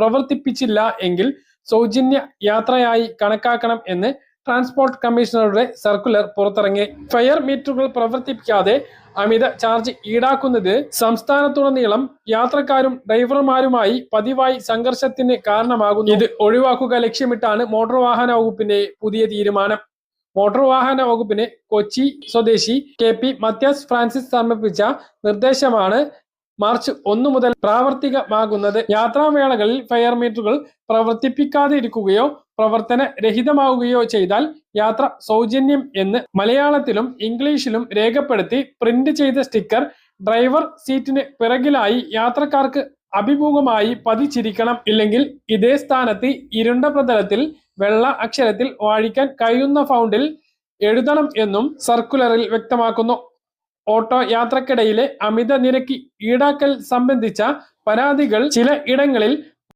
പ്രവർത്തിപ്പിച്ചില്ല എങ്കിൽ സൗജന്യ യാത്രയായി കണക്കാക്കണം എന്ന് ട്രാൻസ്പോർട്ട് കമ്മീഷണറുടെ സർക്കുലർ പുറത്തിറങ്ങി. ഫെയർ മീറ്ററുകൾ പ്രവർത്തിപ്പിക്കാതെ അമിത ചാർജ് ഈടാക്കുന്നത് സംസ്ഥാനത്തുടനീളം യാത്രക്കാരും ഡ്രൈവർമാരുമായി പതിവായി സംഘർഷത്തിന് കാരണമാകുന്നു. ഇത് ഒഴിവാക്കുക ലക്ഷ്യമിട്ടാണ് മോട്ടോർ വാഹന വകുപ്പിന്റെ പുതിയ തീരുമാനം. മോട്ടോർ വാഹന വകുപ്പിന് കൊച്ചി സ്വദേശി KP മത്യാസ് ഫ്രാൻസിസ് സമർപ്പിച്ച നിർദ്ദേശമാണ് മാർച്ച് 1 മുതൽ പ്രാവർത്തികമാകുന്നത്. യാത്രാവേളകളിൽ ഫെയർ മീറ്ററുകൾ പ്രവർത്തിപ്പിക്കാതെ ഇരിക്കുകയോ പ്രവർത്തന രഹിതമാവുകയോ ചെയ്താൽ യാത്ര സൗജന്യം എന്ന് മലയാളത്തിലും ഇംഗ്ലീഷിലും രേഖപ്പെടുത്തി പ്രിന്റ് ചെയ്ത സ്റ്റിക്കർ ഡ്രൈവർ സീറ്റിന് പിറകിലായി യാത്രക്കാർക്ക് അഭിമുഖമായി പതിച്ചിരിക്കണം. ഇല്ലെങ്കിൽ ഇതേ സ്ഥാനത്ത് ഇരുണ്ട പ്രതലത്തിൽ വെള്ള അക്ഷരത്തിൽ വായിക്കാൻ കഴിയുന്ന ഫൗണ്ടിൽ എഴുതണം എന്നും സർക്കുലറിൽ വ്യക്തമാക്കുന്നു. ഓട്ടോ യാത്രക്കിടയിലെ അമിത നിരക്ക് ഈടാക്കൽ സംബന്ധിച്ച പരാതികൾ ചില ഇടങ്ങളിൽ